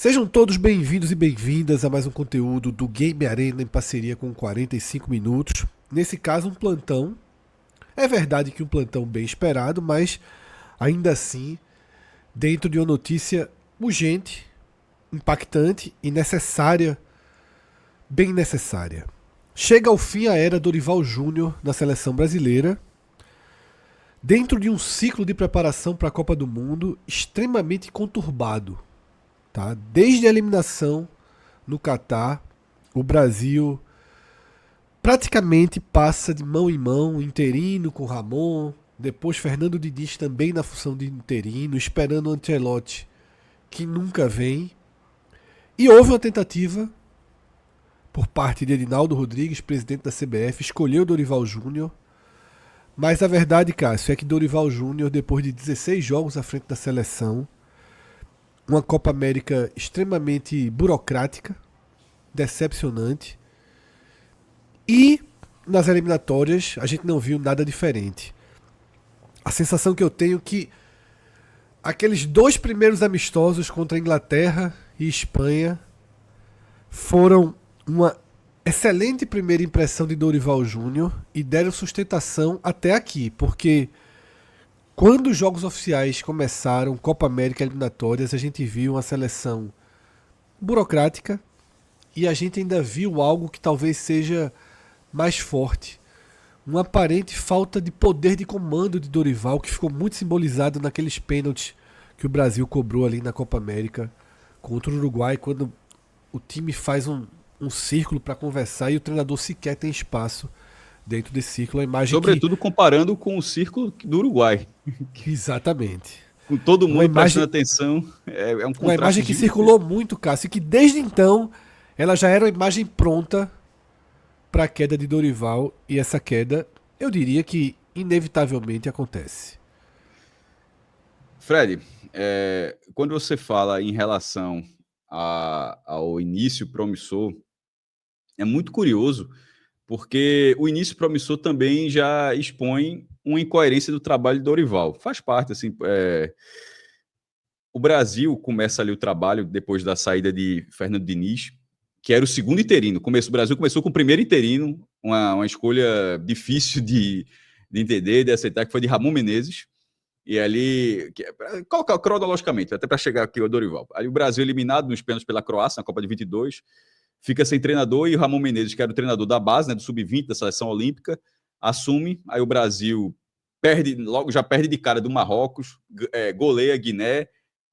Sejam todos bem-vindos e bem-vindas a mais um conteúdo do Game Arena em parceria com 45 Minutos. Nesse caso, um plantão. É verdade que um plantão bem esperado, mas ainda assim, dentro de uma notícia urgente, impactante e necessária, bem necessária. Chega ao fim a era Dorival Júnior na seleção brasileira, dentro de um ciclo de preparação para a Copa do Mundo extremamente conturbado. Tá? Desde a eliminação no Catar, o Brasil praticamente passa de mão em mão, interino com Ramon, depois Fernando Diniz também na função de interino, esperando o Ancelotti, que nunca vem. E houve uma tentativa por parte de Edinaldo Rodrigues, presidente da CBF, escolher o Dorival Júnior. Mas a verdade, Cássio, é que Dorival Júnior, depois de 16 jogos à frente da seleção, uma Copa América extremamente burocrática, decepcionante, e nas eliminatórias a gente não viu nada diferente. A sensação que eu tenho é que aqueles dois primeiros amistosos contra a Inglaterra e Espanha foram uma excelente primeira impressão de Dorival Júnior e deram sustentação até aqui, porque quando os jogos oficiais começaram, Copa América eliminatórias, a gente viu uma seleção burocrática e a gente ainda viu algo que talvez seja mais forte. Uma aparente falta de poder de comando de Dorival, que ficou muito simbolizado naqueles pênaltis que o Brasil cobrou ali na Copa América contra o Uruguai, quando o time faz um círculo para conversar e o treinador sequer tem espaço dentro desse círculo. A imagem Sobretudo comparando com o círculo do Uruguai. Exatamente. Com todo Uma mundo imagem, prestando atenção, é um uma contraste imagem que gigante. circulou muito, Cássio, e que desde então ela já era uma imagem pronta para a queda de Dorival, e essa queda, eu diria que inevitavelmente acontece. Fred, quando você fala em relação ao início promissor, é muito curioso, porque o início promissor também já expõe uma incoerência do trabalho de Dorival. Faz parte, assim, o Brasil começa ali o trabalho depois da saída de Fernando Diniz, que era o segundo interino. O Brasil começou com o primeiro interino, uma escolha difícil de entender, de aceitar, que foi de Ramon Menezes. E ali, cronologicamente, até para chegar aqui ao Dorival. Ali o Brasil eliminado nos pênaltis pela Croácia, na Copa de 22, fica sem treinador e o Ramon Menezes, que era o treinador da base, né, do Sub-20, da seleção olímpica, assume. Aí o Brasil já perde de cara do Marrocos, goleia Guiné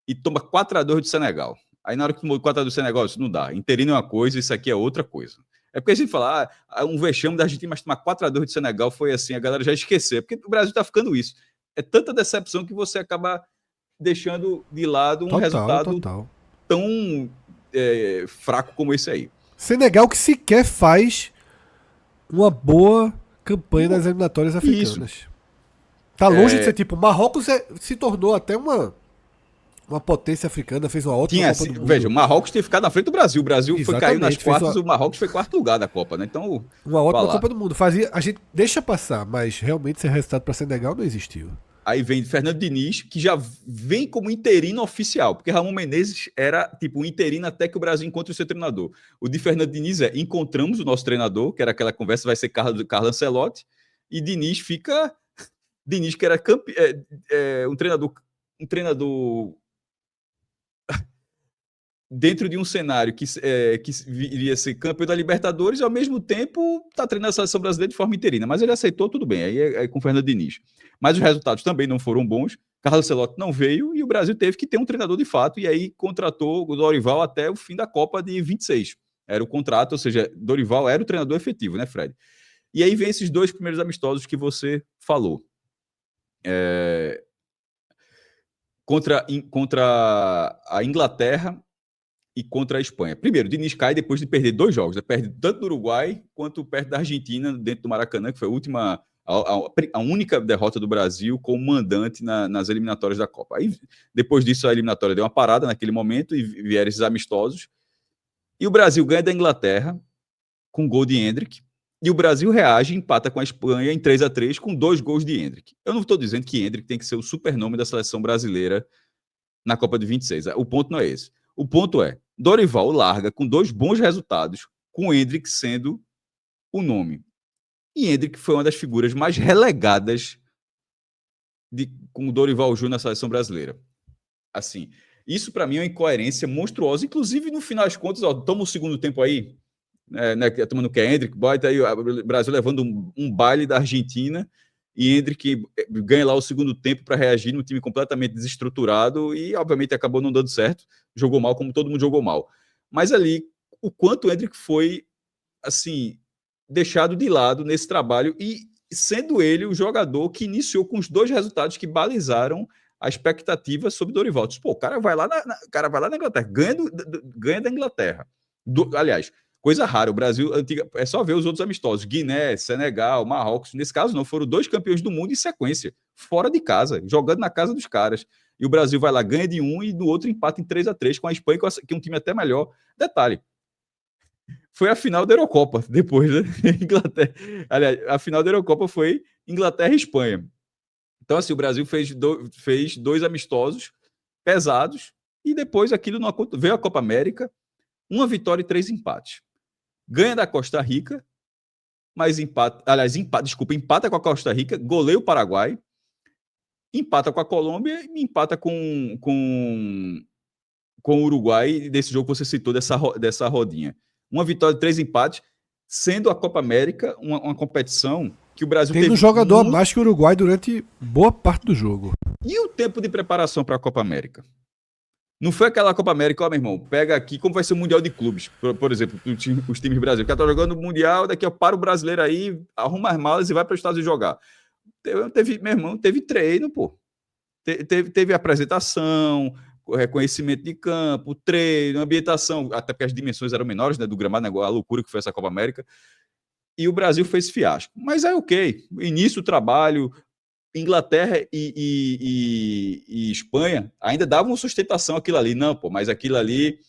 e toma 4-2 do Senegal. Aí na hora que tomou 4-2 do Senegal, isso não dá. Interino é uma coisa, isso aqui é outra coisa. É porque a gente fala, um vexame da Argentina, mas tomar 4-2 do Senegal foi assim, a galera já esqueceu, porque o Brasil tá ficando isso. É tanta decepção que você acaba deixando de lado um Total, resultado total. tão fraco como esse aí. Senegal que sequer faz uma boa campanha nas eliminatórias Isso. africanas. Tá longe de ser tipo, Marrocos se tornou até uma potência africana, fez uma ótima Copa do Mundo. Veja, o Marrocos tinha ficado na frente do Brasil. O Brasil caiu nas quartas, o Marrocos foi quarto lugar da Copa, né? Então, uma ótima Copa do Mundo. A gente deixa passar, mas realmente esse resultado para Senegal não existiu. Aí vem Fernando Diniz, que já vem como interino oficial, porque Ramon Menezes era tipo um interino até que o Brasil encontre o seu treinador. O de Fernando Diniz encontramos o nosso treinador, que era aquela conversa, vai ser Carlos Ancelotti, e Diniz fica... Diniz, que era um treinador dentro de um cenário que iria ser campeão da Libertadores e, ao mesmo tempo, está treinando a seleção brasileira de forma interina. Mas ele aceitou, tudo bem, aí é com o Fernando Diniz. Mas os resultados também não foram bons. Carlos Ancelotti não veio e o Brasil teve que ter um treinador de fato, e aí contratou o Dorival até o fim da Copa de 26. Era o contrato, ou seja, Dorival era o treinador efetivo, né, Fred? E aí vem esses dois primeiros amistosos que você falou. Contra a Inglaterra e contra a Espanha. Primeiro, Diniz cai depois de perder 2 jogos. Ele perde tanto do Uruguai quanto perto da Argentina, dentro do Maracanã, que foi a única derrota do Brasil como mandante nas eliminatórias da Copa. Aí, depois disso, a eliminatória deu uma parada naquele momento e vieram esses amistosos. E o Brasil ganha da Inglaterra com gol de Endrick. E o Brasil reage e empata com a Espanha em 3-3 com 2 gols de Endrick. Eu não estou dizendo que Endrick tem que ser o supernome da seleção brasileira na Copa de 26. O ponto não é esse. O ponto é, Dorival larga com 2 bons resultados, com o Endrick sendo o nome. E Endrick foi uma das figuras mais relegadas com o Dorival Júnior na seleção brasileira. Assim, isso para mim é uma incoerência monstruosa. Inclusive, no final das contas, toma o segundo tempo aí, né, tomando que é Endrick, bota aí o Brasil levando um baile da Argentina, e Endrick ganha lá o segundo tempo para reagir num time completamente desestruturado e, obviamente, acabou não dando certo. Jogou mal, como todo mundo jogou mal. Mas ali, o quanto o Endrick foi, assim, deixado de lado nesse trabalho e sendo ele o jogador que iniciou com os 2 resultados que balizaram a expectativa sobre Dorival. Pô, o cara vai lá na Inglaterra, ganha da Inglaterra. Aliás, coisa rara, o Brasil é só ver os outros amistosos, Guiné, Senegal, Marrocos, nesse caso não, foram 2 campeões do mundo em sequência, fora de casa, jogando na casa dos caras. E o Brasil vai lá, ganha de um e do outro empata em 3-3 com a Espanha, que é um time até melhor. Detalhe, foi a final da Eurocopa, depois da Inglaterra. Aliás, a final da Eurocopa foi Inglaterra e Espanha. Então, assim, o Brasil fez 2 amistosos pesados e depois aquilo não aconteceu. Veio a Copa América, 1 vitória e 3 empates. Ganha da Costa Rica, mas empata com a Costa Rica, goleia o Paraguai, empata com a Colômbia e empata com o Uruguai, desse jogo que você citou, dessa rodinha. 1 vitória e 3 empates, sendo a Copa América uma competição que o Brasil teve um jogador a mais que o Uruguai durante boa parte do jogo. E o tempo de preparação para a Copa América? Não foi aquela Copa América, ó, meu irmão, pega aqui, como vai ser o Mundial de Clubes, por exemplo, os times brasileiros. O cara tá jogando o Mundial, daqui ó, para o brasileiro aí, arruma as malas e vai para os Estados Unidos jogar. Meu irmão, teve treino, pô. Teve apresentação, reconhecimento de campo, treino, ambientação, até porque as dimensões eram menores, né, do gramado, né, a loucura que foi essa Copa América. E o Brasil fez fiasco. Mas é ok. Início do trabalho, Inglaterra e Espanha ainda davam sustentação àquilo ali. Não, pô, mas aquilo ali...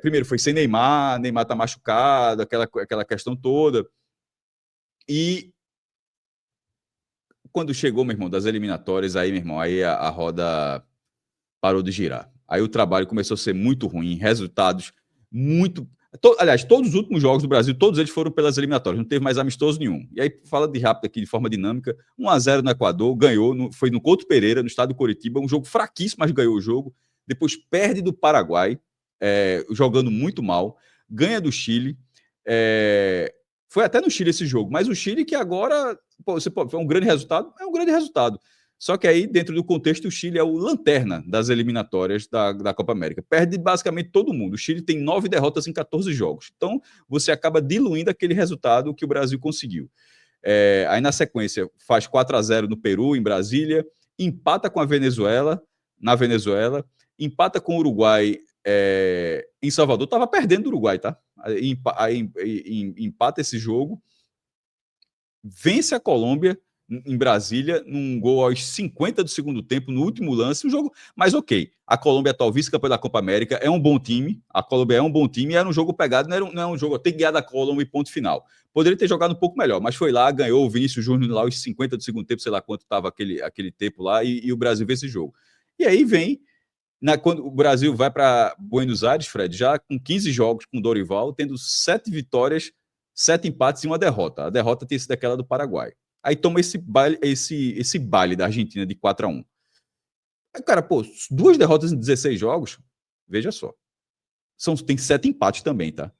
primeiro, foi sem Neymar tá machucado, aquela questão toda. E quando chegou, meu irmão, das eliminatórias, aí, meu irmão, aí a roda parou de girar. Aí o trabalho começou a ser muito ruim, resultados muito... Aliás, todos os últimos jogos do Brasil, todos eles foram pelas eliminatórias, não teve mais amistoso nenhum. E aí, fala de rápido aqui, de forma dinâmica, 1-0 no Equador, ganhou, foi no Couto Pereira, no estado do Coritiba, um jogo fraquíssimo, mas ganhou o jogo. Depois perde do Paraguai, jogando muito mal, ganha do Chile, foi até no Chile esse jogo, mas o Chile que agora, foi um grande resultado, é um grande resultado. Só que aí, dentro do contexto, o Chile é o lanterna das eliminatórias da Copa América. Perde basicamente todo mundo. O Chile tem 9 derrotas em 14 jogos. Então, você acaba diluindo aquele resultado que o Brasil conseguiu. Aí, na sequência, faz 4-0 no Peru, em Brasília, empata com a Venezuela, empata com o Uruguai em Salvador. Estava perdendo o Uruguai, tá? Aí empata esse jogo, vence a Colômbia em Brasília, num gol aos 50 do segundo tempo, no último lance, um jogo, mas ok, a Colômbia é atual vice-campeã da Copa América, é um bom time, a Colômbia é um bom time, era um jogo pegado, não é um jogo, tem que ganhar da Colômbia e ponto final. Poderia ter jogado um pouco melhor, mas foi lá, ganhou o Vinícius Júnior lá aos 50 do segundo tempo, sei lá quanto estava aquele tempo lá, e o Brasil vê esse jogo. E aí vem, quando o Brasil vai para Buenos Aires, Fred, já com 15 jogos com Dorival, tendo 7 vitórias, 7 empates e 1 derrota. A derrota tem sido aquela do Paraguai. Aí toma esse baile da Argentina de 4-1. Aí, cara, pô, 2 derrotas em 16 jogos, veja só. Tem 7 empates também, tá?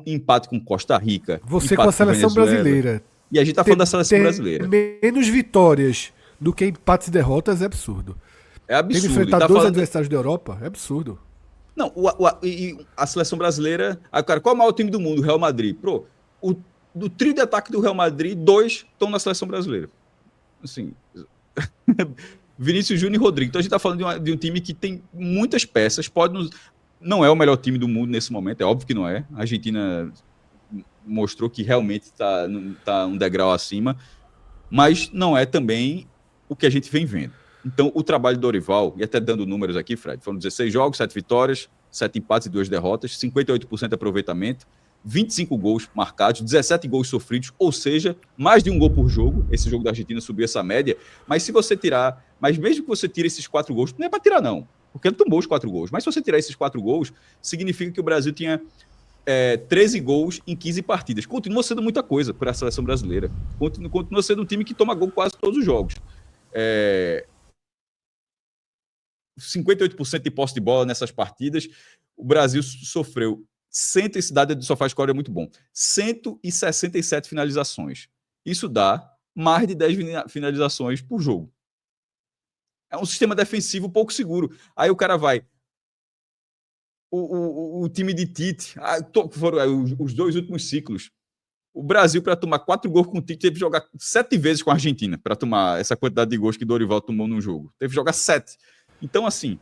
Empate com Costa Rica. Você com a seleção brasileira. E a gente tá falando da seleção brasileira. Menos vitórias do que empates e derrotas é absurdo. É absurdo. Tem que enfrentar 2 adversários da Europa, é absurdo. Não, a seleção brasileira... Cara, qual é o maior time do mundo? O Real Madrid. Do trio de ataque do Real Madrid, 2 estão na seleção brasileira. Assim, Vinícius Júnior e Rodrigo. Então a gente está falando de um time que tem muitas peças, não é o melhor time do mundo nesse momento, é óbvio que não é. A Argentina mostrou que realmente está um degrau acima, mas não é também o que a gente vem vendo. Então o trabalho do Dorival, e até dando números aqui, Fred, foram 16 jogos, 7 vitórias, 7 empates e 2 derrotas, 58% de aproveitamento, 25 gols marcados, 17 gols sofridos, ou seja, mais de um gol por jogo. Esse jogo da Argentina subiu essa média, mas se você tirar, mas mesmo que você tire esses 4 gols, não é para tirar não, porque ele tomou os 4 gols. Mas se você tirar esses 4 gols, significa que o Brasil tinha 13 gols em 15 partidas. Continua sendo muita coisa para a seleção brasileira. Continua sendo um time que toma gol quase todos os jogos. 58% de posse de bola nessas partidas. O Brasil sofreu esse dado do SofaScore é muito bom. 167 finalizações. Isso dá mais de 10 finalizações por jogo. É um sistema defensivo pouco seguro. Aí o cara vai... O time de Tite, foram os 2 últimos ciclos. O Brasil, para tomar 4 gols com o Tite, teve que jogar 7 vezes com a Argentina, para tomar essa quantidade de gols que Dorival tomou num jogo. Teve que jogar 7. Então, assim,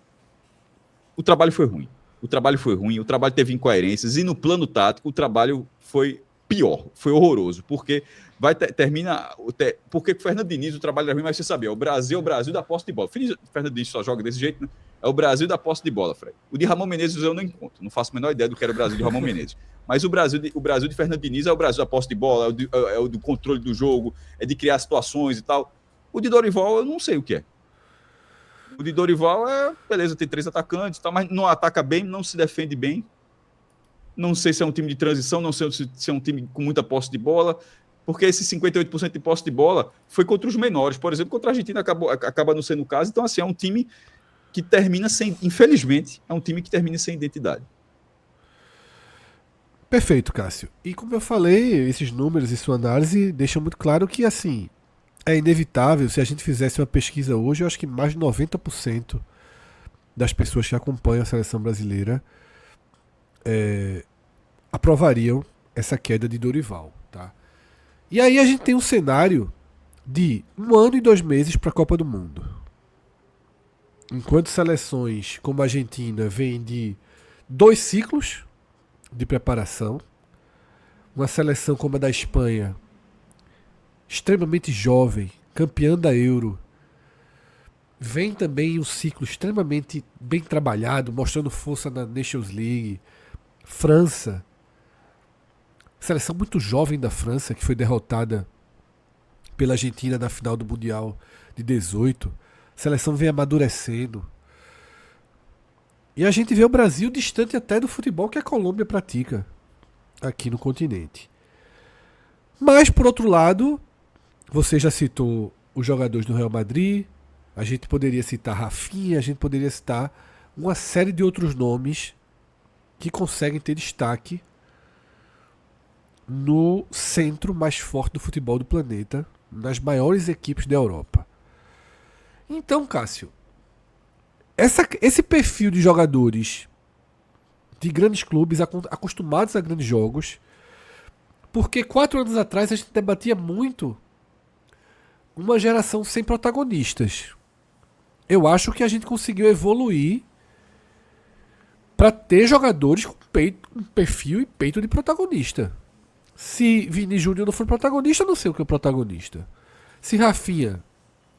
o trabalho foi ruim. O trabalho teve incoerências, e no plano tático, o trabalho foi pior, foi horroroso, porque porque o Fernando Diniz, o trabalho era ruim, mas você sabia, o Brasil é o Brasil da posse de bola. O Fernando Diniz só joga desse jeito, né? É o Brasil da posse de bola, Fred. O de Ramon Menezes eu não encontro, não faço a menor ideia do que era o Brasil de Ramon Menezes. Mas o Brasil de Fernando Diniz é o Brasil da posse de bola, é o do controle do jogo, é de criar situações e tal. O de Dorival eu não sei o que é. O de Dorival beleza, tem 3 atacantes, tal, mas não ataca bem, não se defende bem. Não sei se é um time de transição, não sei se é um time com muita posse de bola, porque esse 58% de posse de bola foi contra os menores. Por exemplo, contra a Argentina acaba não sendo o caso. Então, assim, é um time que termina sem... Infelizmente, é um time que termina sem identidade. Perfeito, Cássio. E como eu falei, esses números e sua análise deixam muito claro que, assim, é inevitável, se a gente fizesse uma pesquisa hoje, eu acho que mais de 90% das pessoas que acompanham a seleção brasileira aprovariam essa queda de Dorival, tá? E aí a gente tem um cenário de 1 ano e 2 meses para a Copa do Mundo. Enquanto seleções como a Argentina vêm de 2 ciclos de preparação, uma seleção como a da Espanha, extremamente jovem, campeã da Euro, vem também um ciclo extremamente bem trabalhado, mostrando força na Nations League. França, seleção muito jovem da França, que foi derrotada pela Argentina na final do Mundial de 18. A seleção vem amadurecendo. E a gente vê o Brasil distante até do futebol que a Colômbia pratica aqui no continente. Mas, por outro lado, você já citou os jogadores do Real Madrid, a gente poderia citar Rafinha, a gente poderia citar uma série de outros nomes que conseguem ter destaque no centro mais forte do futebol do planeta, nas maiores equipes da Europa. Então, Cássio, esse perfil de jogadores de grandes clubes, acostumados a grandes jogos, porque 4 anos atrás a gente debatia muito uma geração sem protagonistas. Eu acho que a gente conseguiu evoluir para ter jogadores com perfil e peito de protagonista. Se Vini Júnior não for protagonista, eu não sei o que é protagonista. Se Rafinha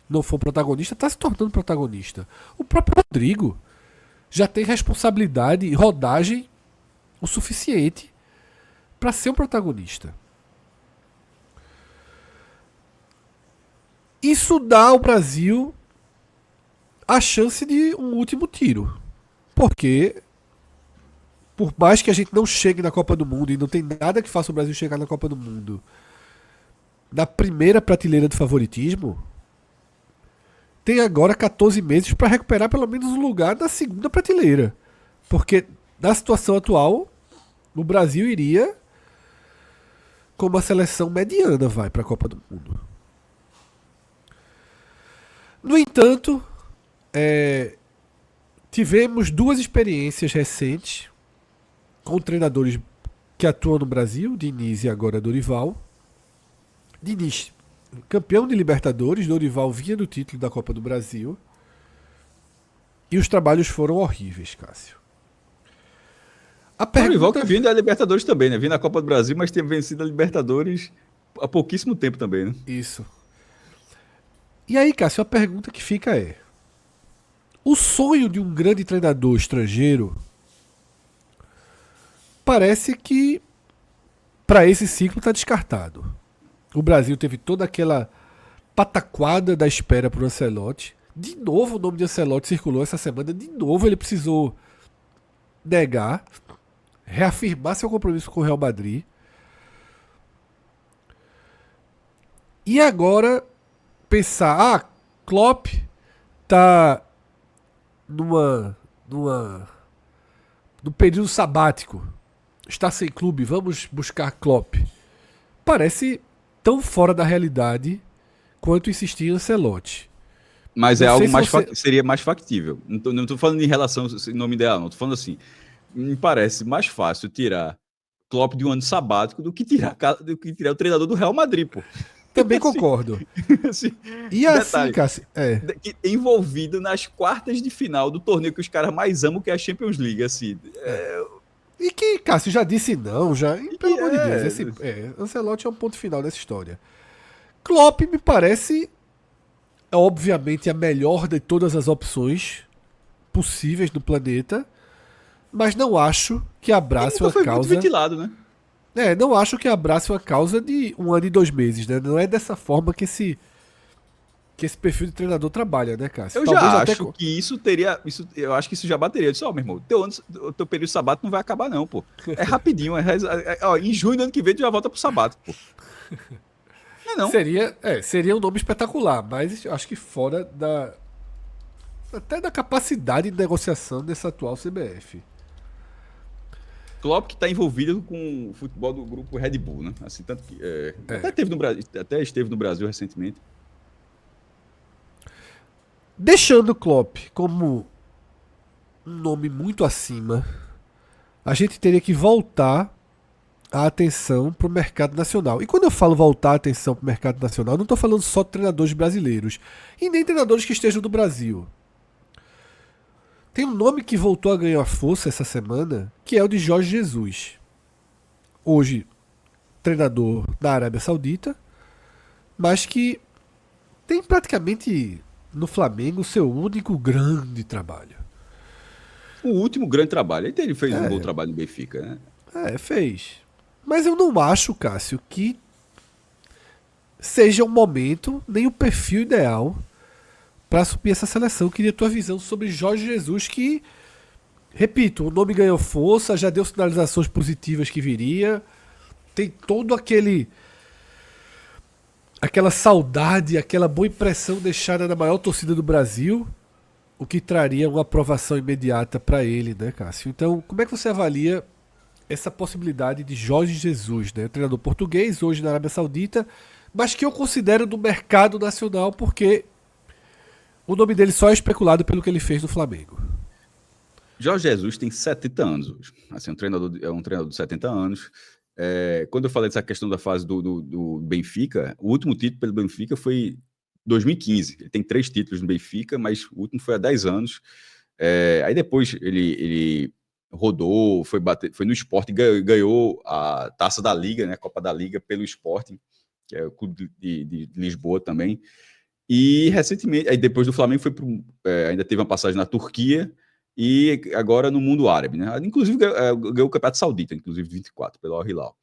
não for protagonista, está se tornando protagonista. O próprio Rodrigo já tem responsabilidade e rodagem o suficiente para ser um protagonista. Isso dá ao Brasil a chance de um último tiro. Porque, por mais que a gente não chegue na Copa do Mundo, e não tem nada que faça o Brasil chegar na Copa do Mundo na primeira prateleira do favoritismo, tem agora 14 meses para recuperar pelo menos um lugar na segunda prateleira. Porque, na situação atual, o Brasil iria como a seleção mediana vai para a Copa do Mundo. No entanto, tivemos 2 experiências recentes com treinadores que atuam no Brasil, Diniz e agora Dorival. Diniz, campeão de Libertadores, Dorival vinha do título da Copa do Brasil. E os trabalhos foram horríveis, Cássio. Dorival que vinha da Libertadores também, né? Vinha da Copa do Brasil, mas tem vencido a Libertadores há pouquíssimo tempo também, né? Isso. E aí, Cássio, a pergunta que fica é: o sonho de um grande treinador estrangeiro parece que para esse ciclo está descartado. O Brasil teve toda aquela pataquada da espera para o Ancelotti. De novo o nome de Ancelotti circulou essa semana, de novo ele precisou negar, reafirmar seu compromisso com o Real Madrid. E agora pensar, Klopp tá num período sabático, está sem clube, vamos buscar Klopp. Parece tão fora da realidade quanto insistir em Ancelotti. Mas Não é sei algo se mais você... seria mais factível. Não tô falando em relação ao nome ideal, não. Tô falando assim, me parece mais fácil tirar Klopp de um ano sabático do que tirar o treinador do Real Madrid, pô. Também Assim, concordo. assim, E assim, detalhe, Cássio, envolvido nas quartas de final do torneio que os caras mais amam, que é a Champions League, assim. E que Cássio já disse não, já. E, pelo amor de Deus, É, Ancelotti é um ponto final dessa história. Klopp me parece, obviamente, a melhor de todas as opções possíveis no planeta, mas não acho que abrace nunca uma foi muito causa. ventilado, né? Não acho que abrace uma causa de 1 ano e 2 meses, né? Não é dessa forma que esse perfil de treinador trabalha, né, Cássio? Eu Talvez já até. acho que isso teria. Eu acho que isso já bateria. Eu disse, meu irmão, o teu período sabático não vai acabar, não, pô. É rapidinho. Em junho do ano que vem tu já volta pro sabático, pô. Não é não. Seria um nome espetacular, mas acho que fora até da capacidade de negociação dessa atual CBF. Klopp que está envolvido com o futebol do grupo Red Bull, né? Assim, tanto que até esteve no Brasil recentemente. Deixando o Klopp como um nome muito acima, a gente teria que voltar a atenção para o mercado nacional. E quando eu falo voltar a atenção para o mercado nacional, não estou falando só de treinadores brasileiros e nem treinadores que estejam no Brasil. Tem um nome que voltou a ganhar força essa semana, que é o de Jorge Jesus. Hoje, treinador da Arábia Saudita, mas que tem praticamente no Flamengo seu único grande trabalho. O último grande trabalho. Ele fez um bom trabalho no Benfica, né? Fez. Mas eu não acho, Cássio, que seja um momento, nem o perfil ideal para assumir essa seleção. Eu queria a tua visão sobre Jorge Jesus, que, repito, o nome ganhou força, já deu sinalizações positivas que viria, tem todo aquela saudade, aquela boa impressão deixada na maior torcida do Brasil, o que traria uma aprovação imediata para ele, né, Cássio? Então, como é que você avalia essa possibilidade de Jorge Jesus, né, treinador português, hoje na Arábia Saudita, mas que eu considero do mercado nacional porque o nome dele só é especulado pelo que ele fez no Flamengo. Jorge Jesus tem 70 anos hoje. Assim, é um treinador de 70 anos. Quando eu falei dessa questão da fase do Benfica, o último título pelo Benfica foi 2015. Ele tem 3 títulos no Benfica, mas o último foi há 10 anos. Aí depois ele rodou, foi no Sport, ganhou a Taça da Liga, né, a Copa da Liga pelo Sporting, que é o clube de Lisboa também. E recentemente, aí depois do Flamengo ainda teve uma passagem na Turquia e agora no mundo árabe, né? Inclusive ganhou o Campeonato Saudita, inclusive 24 pelo Al Hilal.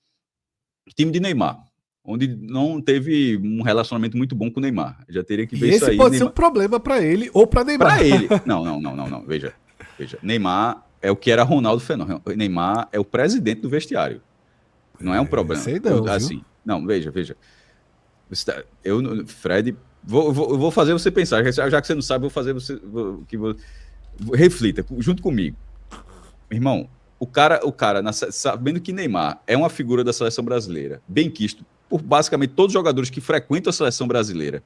Time de Neymar, onde não teve um relacionamento muito bom com o Neymar. Já teria que ver isso aí. E esse pode Neymar... ser um problema para ele ou para Neymar. Para ele. Não. Veja. Neymar é o que era Ronaldo Fenômeno. Neymar é o presidente do vestiário. Não é um problema. Sei não, assim. Não, veja. Fred, eu vou fazer você pensar. Já que você não sabe, vou fazer você reflita junto comigo. Irmão, o cara sabendo que Neymar é uma figura da seleção brasileira, bem quisto por basicamente todos os jogadores que frequentam a seleção brasileira,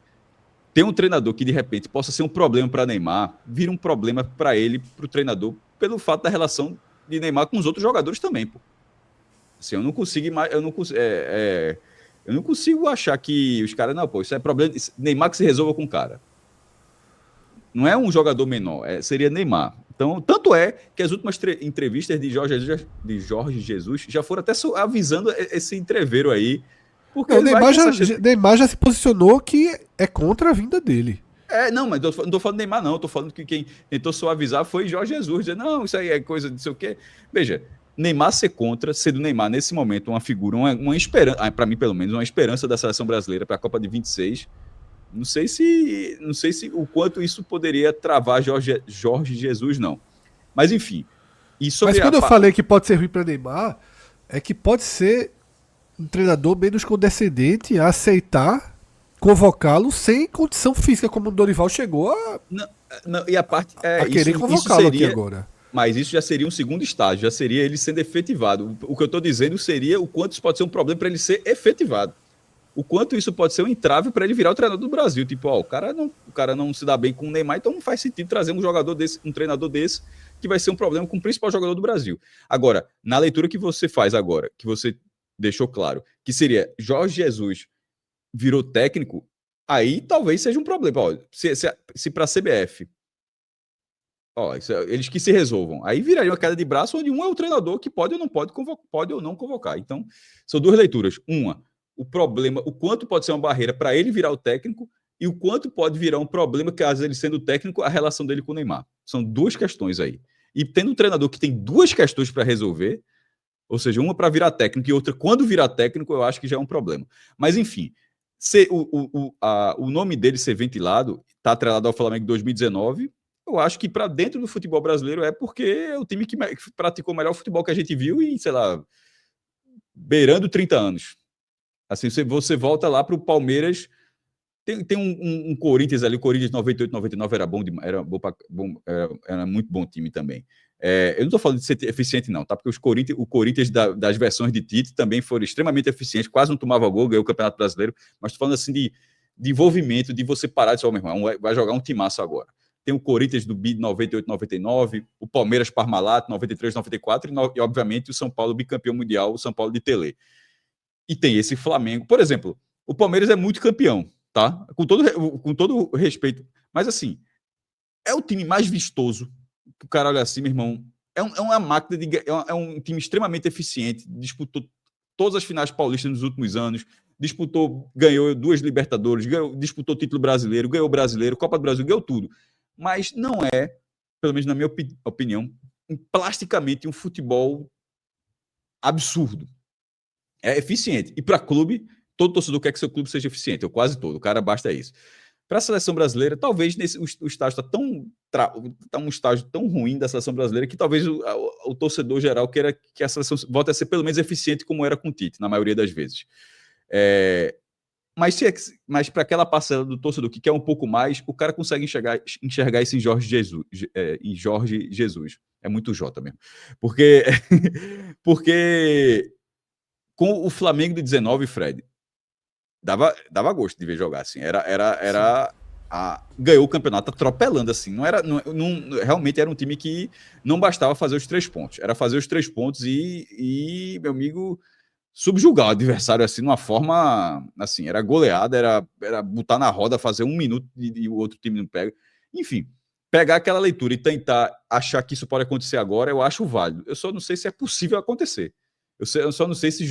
tem um treinador que de repente possa ser um problema para Neymar, vira um problema para ele, para o treinador, pelo fato da relação de Neymar com os outros jogadores também, pô. Assim, eu não consigo achar que os caras, não, pô, isso é problema, Neymar que se resolva com o cara. Não é um jogador menor, seria Neymar. Então, tanto é que as últimas entrevistas de Jorge Jesus já foram até avisando esse entreveiro aí. Porque não, Neymar já se posicionou que é contra a vinda dele. Não, mas não tô falando Neymar, não. Tô falando que quem tentou suavizar foi Jorge Jesus. Dizer, não, isso aí é coisa de não sei o quê. Veja, Neymar ser contra, sendo Neymar nesse momento uma figura, uma esperança, para mim pelo menos, uma esperança da seleção brasileira para a Copa de 26. Não sei se o quanto isso poderia travar Jorge Jesus, não. Mas enfim. E Mas sobre quando eu falei que pode ser ruim para Neymar, é que pode ser um treinador menos condescendente a aceitar convocá-lo sem condição física, como o Dorival chegou não, e a parte a querer isso convocá-lo aqui seria, agora. mas isso já seria um segundo estágio, já seria ele sendo efetivado. O que eu estou dizendo seria o quanto isso pode ser um problema para ele ser efetivado. O quanto isso pode ser um entrave para ele virar o treinador do Brasil. Tipo, ó, o cara não se dá bem com o Neymar, então não faz sentido trazer um jogador desse, um treinador desse, que vai ser um problema com o principal jogador do Brasil. Agora, na leitura que você faz agora, que você deixou claro, que seria Jorge Jesus virou técnico, aí talvez seja um problema. Ó, se para a CBF, ó, eles que se resolvam, aí viraria uma queda de braço onde um é o treinador que pode ou não convocar. Então, são duas leituras. Uma, o problema, o quanto pode ser uma barreira para ele virar o técnico e o quanto pode virar um problema, caso ele sendo técnico, a relação dele com o Neymar. São duas questões aí. E tendo um treinador que tem duas questões para resolver, ou seja, uma para virar técnico e outra quando virar técnico, eu acho que já é um problema. Mas, enfim, o nome dele ser ventilado, está atrelado ao Flamengo 2019, eu acho que para dentro do futebol brasileiro é porque é o time que praticou o melhor futebol que a gente viu e, sei lá, beirando 30 anos. Assim, você volta lá para o Palmeiras. Tem um Corinthians ali, o Corinthians 98, 99 era bom, era muito bom time também. Eu não estou falando de ser eficiente, não, tá? Porque o Corinthians das versões de Tite também foram extremamente eficientes, quase não tomava gol, ganhou o Campeonato Brasileiro, mas estou falando assim de envolvimento, de você parar de só, meu irmão, vai jogar um timaço agora. Tem o Corinthians do BID 98, 99, o Palmeiras Parmalat 93, 94 e, obviamente, o São Paulo bicampeão mundial, o São Paulo de Tele. E tem esse Flamengo. Por exemplo, o Palmeiras é muito campeão, tá? Com todo respeito. Mas, assim, é o time mais vistoso. O cara olha assim, meu irmão. É uma máquina é um time extremamente eficiente. Disputou todas as finais paulistas nos últimos anos. Ganhou 2 Libertadores, disputou o título brasileiro, ganhou o brasileiro, Copa do Brasil, ganhou tudo. Mas não é, pelo menos na minha opinião, plasticamente um futebol absurdo. É eficiente. E para clube, todo torcedor quer que seu clube seja eficiente, ou quase todo. O cara basta isso. Para a seleção brasileira, talvez o estágio está um estágio tão ruim da seleção brasileira que talvez o torcedor geral queira que a seleção volte a ser pelo menos eficiente como era com o Tite, na maioria das vezes. Mas para aquela parcela do torcedor que quer um pouco mais, o cara consegue enxergar isso em Jorge Jesus. É muito J mesmo. Porque com o Flamengo de 19, Fred, dava gosto de ver jogar, assim. Ganhou o campeonato atropelando, assim. Realmente era um time que não bastava fazer os 3 pontos. Era fazer os 3 pontos e meu amigo, subjugar o adversário, assim, de uma forma, assim, era goleada, era botar na roda, fazer 1 minuto e o outro time não pega. Enfim, pegar aquela leitura e tentar achar que isso pode acontecer agora, eu acho válido. Eu só não sei se é possível acontecer. Eu só não sei se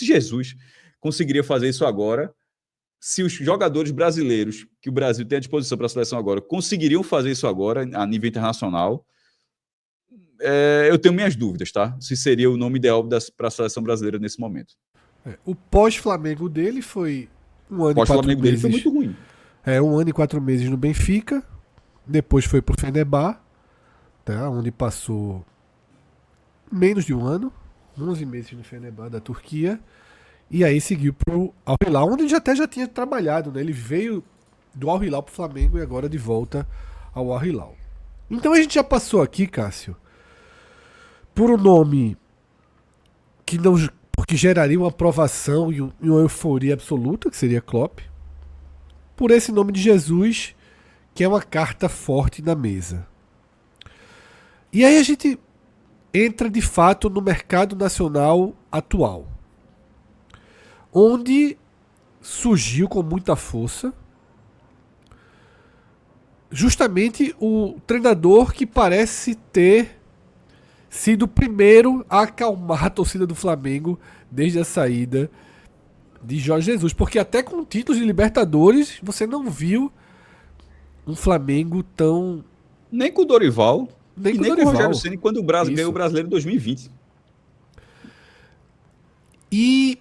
Jesus conseguiria fazer isso agora, se os jogadores brasileiros que o Brasil tem à disposição para a seleção agora conseguiriam fazer isso agora a nível internacional. Eu tenho minhas dúvidas, tá? Se seria o nome ideal para a seleção brasileira nesse momento. O pós-Flamengo dele foi 1 ano e 4 meses. O pós-Flamengo dele foi muito ruim. 1 ano e 4 meses no Benfica, depois foi pro Fenerbahçe, tá? Onde passou menos de 1 ano, 11 meses no Fenerbahçe da Turquia, e aí seguiu pro Al Hilal, onde ele já tinha trabalhado, né? Ele veio do Al Hilal pro Flamengo e agora de volta ao Al Hilal. Então a gente já passou aqui, Cássio, por um nome que geraria uma aprovação e uma euforia absoluta, que seria Klopp, por esse nome de Jesus, que é uma carta forte na mesa. E aí a gente entra de fato no mercado nacional atual, onde surgiu com muita força justamente o treinador que parece ter sido o primeiro a acalmar a torcida do Flamengo desde a saída de Jorge Jesus, porque até com títulos de Libertadores você não viu um Flamengo tão... Nem com o Dorival, nem com o Rogério Ceni quando o Brasil ganhou o Brasileiro em 2020. E...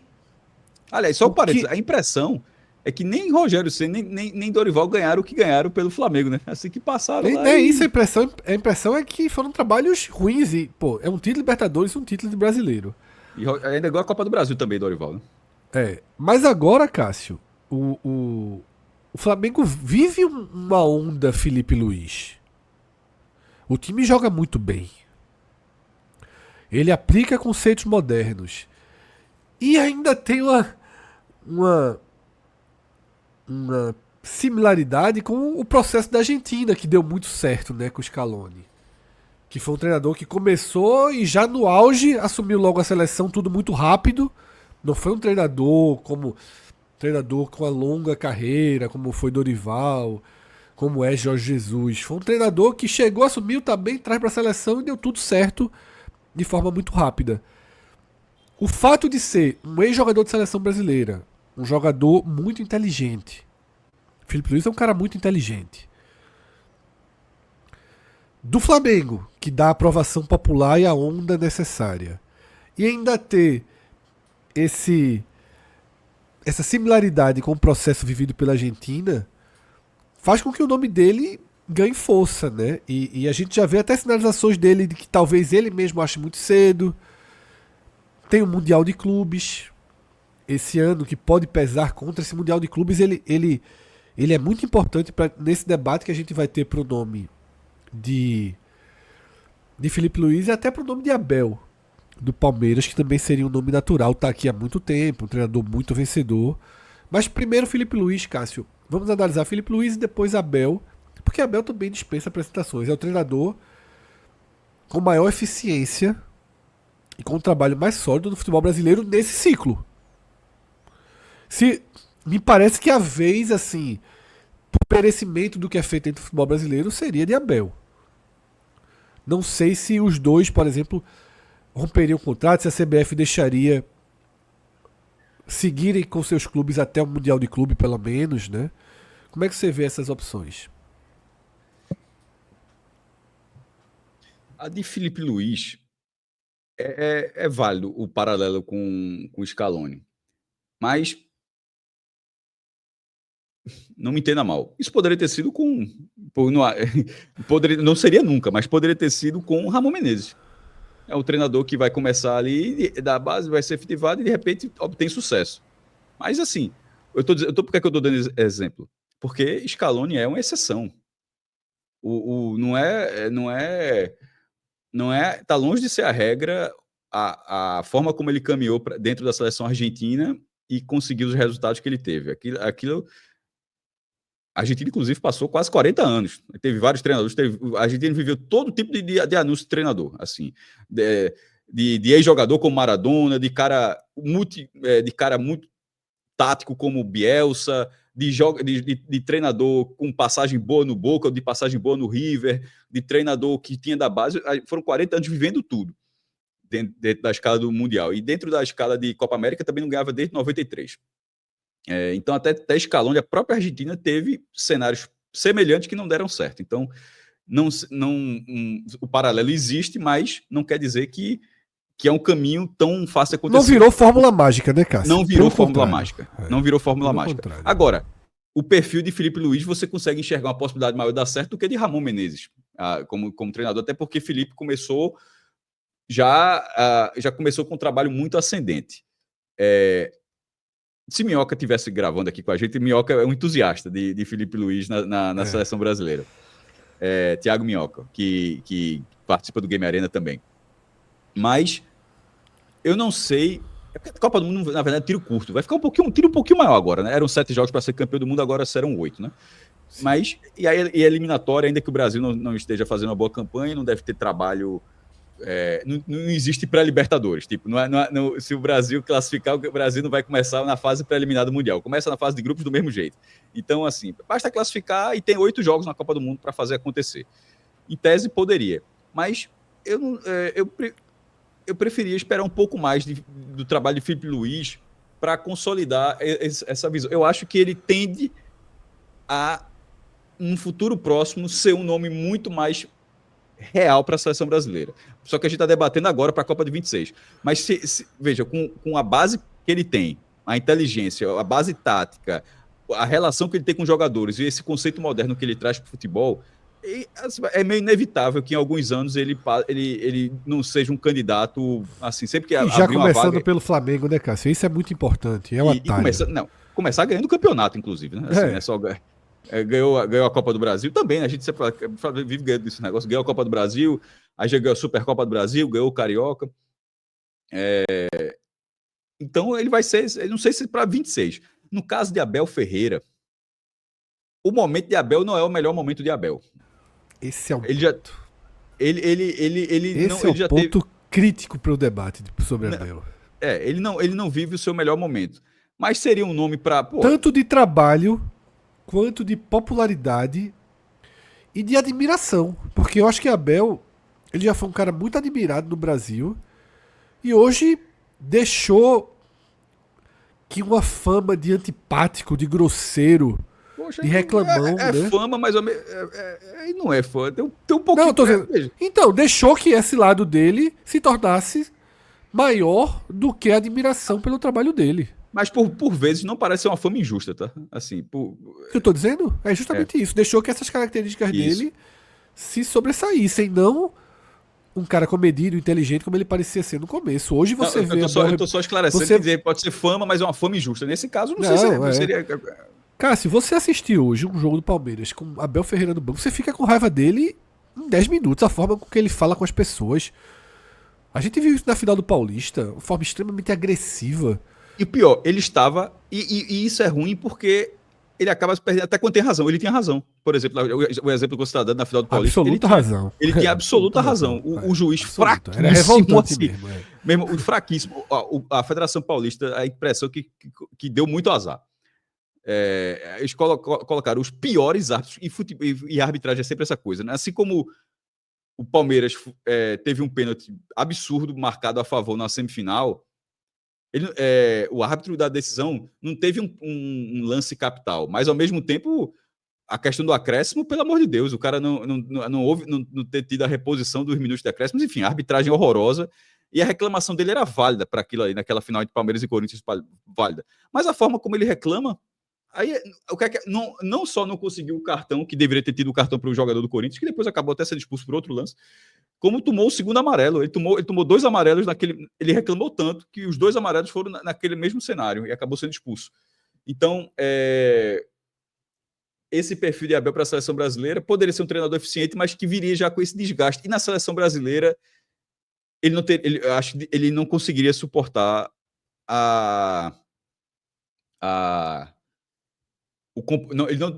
Aliás, só um parênteses, a impressão é que nem Rogério Ceni, nem Dorival ganharam o que ganharam pelo Flamengo, né? Assim que passaram lá. É isso, a impressão é que foram trabalhos ruins. E, pô, é um título de Libertadores e um título de brasileiro. E ainda agora a Copa do Brasil também, Dorival, né? Mas agora, Cássio, o Flamengo vive uma onda Felipe Luiz. O time joga muito bem. Ele aplica conceitos modernos. E ainda tem uma similaridade com o processo da Argentina, que deu muito certo, né, com o Scaloni. Que foi um treinador que começou e já no auge assumiu logo a seleção, tudo muito rápido. Não foi um treinador com a longa carreira, como foi Dorival, como é Jorge Jesus. Foi um treinador que chegou, assumiu também, traz para a seleção e deu tudo certo de forma muito rápida. O fato de ser um ex-jogador de seleção brasileira, um jogador muito inteligente. Felipe Luiz é um cara muito inteligente. Do Flamengo, que dá a aprovação popular e a onda necessária. E ainda ter essa similaridade com o processo vivido pela Argentina faz com que o nome dele ganhe força, né? E a gente já vê até sinalizações dele de que talvez ele mesmo ache muito cedo. Tem o Mundial de Clubes esse ano que pode pesar contra esse Mundial de Clubes. Ele é muito importante nesse debate que a gente vai ter pro nome de Felipe Luiz e até pro nome de Abel do Palmeiras, que também seria um nome natural, tá aqui há muito tempo, um treinador muito vencedor. Mas primeiro Felipe Luiz, Cássio. Vamos analisar Felipe Luiz e depois Abel, porque Abel também dispensa apresentações. É o treinador com maior eficiência e com o trabalho mais sólido do futebol brasileiro nesse ciclo. Me parece que a vez, assim, por merecimento do que é feito dentro do futebol brasileiro, seria de Abel. Não sei se os dois, por exemplo, romperiam o contrato, se a CBF deixaria seguirem com seus clubes até o Mundial de Clube, pelo menos, né? Como é que você vê essas opções? A de Felipe Luiz é válido o paralelo com o Scaloni. Mas não me entenda mal. Isso poderia ter sido não seria nunca, mas poderia ter sido com o Ramon Menezes. É o treinador que vai começar ali da base, vai ser efetivado e de repente obtém sucesso. Mas assim, por que eu estou dando exemplo? Porque Scaloni é uma exceção. Tá longe de ser a regra a forma como ele caminhou dentro da seleção argentina e conseguiu os resultados que ele teve. Aquilo a Argentina, inclusive, passou quase 40 anos. Teve vários treinadores. A Argentina viveu todo tipo de anúncio de treinador. Assim, de ex-jogador como Maradona, de cara muito tático como Bielsa, de treinador com passagem boa no Boca, de passagem boa no River, de treinador que tinha da base. Foram 40 anos vivendo tudo dentro da escala do Mundial. E dentro da escala de Copa América também não ganhava desde 93. Então, até Scaloni, a própria Argentina teve cenários semelhantes que não deram certo. Então, o paralelo existe, mas não quer dizer que é um caminho tão fácil de acontecer. Não virou fórmula mágica, né, Cássio? Não virou fórmula mágica. Não virou fórmula mágica. Contrário. Agora, o perfil de Felipe Luiz, você consegue enxergar uma possibilidade maior de dar certo do que de Ramon Menezes, como treinador, até porque Felipe já começou com um trabalho muito ascendente. Se Minhoca estivesse gravando aqui com a gente, Minhoca é um entusiasta de Felipe Luiz na seleção brasileira. Thiago Minhoca, que participa do Game Arena também. Mas eu não sei. A Copa do Mundo, na verdade, tiro curto. Vai ficar um tiro um pouquinho maior agora, né? Eram 7 jogos para ser campeão do mundo, agora serão 8, né? Sim. Mas, e a eliminatória, ainda que o Brasil não esteja fazendo uma boa campanha, não deve ter trabalho. Não existe pré-libertadores. Tipo, se o Brasil classificar, o Brasil não vai começar na fase pré-eliminada do Mundial. Começa na fase de grupos do mesmo jeito. Então, assim, basta classificar e tem 8 jogos na Copa do Mundo para fazer acontecer. Em tese, poderia. Mas eu preferia esperar um pouco mais do trabalho de Felipe Luiz para consolidar essa visão. Eu acho que ele tende a, no futuro próximo, ser um nome muito mais real para a seleção brasileira. Só que a gente está debatendo agora para a Copa de 26. Mas, veja, com a base que ele tem, a inteligência, a base tática, a relação que ele tem com os jogadores e esse conceito moderno que ele traz para o futebol, assim, é meio inevitável que em alguns anos ele não seja um candidato, assim, sempre que E já abrir uma começando vaga pelo Flamengo, né, Cássio? Isso é muito importante. É o atalho. começar ganhando o campeonato, inclusive, né? Assim, É. não é só ganhou a Copa do Brasil também, né? A gente sempre vive ganhando desse negócio, ganhou a Copa do Brasil, aí já ganhou a Supercopa do Brasil, ganhou o Carioca. Então ele vai ser, eu não sei se para 26. No caso de Abel Ferreira, o momento de Abel não é o melhor momento de Abel. Esse é um Ele já ponto. ele não, Esse é o ele já teve, ponto crítico para o debate sobre Abel. ele não vive o seu melhor momento. Mas seria um nome para, pô, Tanto de trabalho quanto de popularidade e de admiração. Porque eu acho que Abel, ele já foi um cara muito admirado no Brasil e hoje deixou que uma fama de antipático, de grosseiro, poxa, de reclamão, é né? fama, mas não é fã. Tem um pouquinho. Não, tô dizendo. Então, deixou que esse lado dele se tornasse maior do que a admiração pelo trabalho dele. Mas por vezes não parece ser uma fama injusta, tá? Assim, O que eu tô dizendo é é, justamente isso. Deixou que essas características isso. dele se sobressaíssem, não um cara comedido, inteligente, como ele parecia ser no começo. Hoje Não, você vê eu tô só esclarecendo você que dizer, pode ser fama, mas é uma fama injusta. Nesse caso, não sei se não, não é. seria. Cara, se você assistir hoje um jogo do Palmeiras com Abel Ferreira no banco, você fica com raiva dele em 10 minutos, a forma com que ele fala com as pessoas. A gente viu isso na final do Paulista, uma forma extremamente agressiva. E o pior, ele estava. E isso é ruim porque ele acaba se perdendo. Até quando tem razão. Ele tinha razão. Por exemplo, o exemplo que você está dando na final do Paulista. Absoluta razão. Ele tinha absoluta razão. O juiz absoluta. fraquíssimo. Era revoltante Assim, mesmo. É. mesmo, o fraquíssimo. A Federação Paulista, a impressão que deu muito azar. Eles colocaram os piores árbitros. E a arbitragem é sempre essa coisa, né? Assim como o Palmeiras teve um pênalti absurdo marcado a favor na semifinal. O árbitro da decisão não teve um lance capital, mas ao mesmo tempo a questão do acréscimo, pelo amor de Deus, o cara não houve não ter tido a reposição dos minutos de acréscimo, enfim, a arbitragem horrorosa e a reclamação dele era válida para aquilo aí, naquela final entre Palmeiras e Corinthians, válida. Mas a forma como ele reclama, aí o que não só não conseguiu o cartão, que deveria ter tido o cartão para o jogador do Corinthians, que depois acabou até sendo expulso por outro lance, como tomou o segundo amarelo. Ele tomou 2 amarelos naquele. Ele reclamou tanto que os 2 amarelos foram naquele mesmo cenário e acabou sendo expulso. Então, esse perfil de Abel para a seleção brasileira poderia ser um treinador eficiente, mas que viria já com esse desgaste. E na seleção brasileira, acho que ele não conseguiria suportar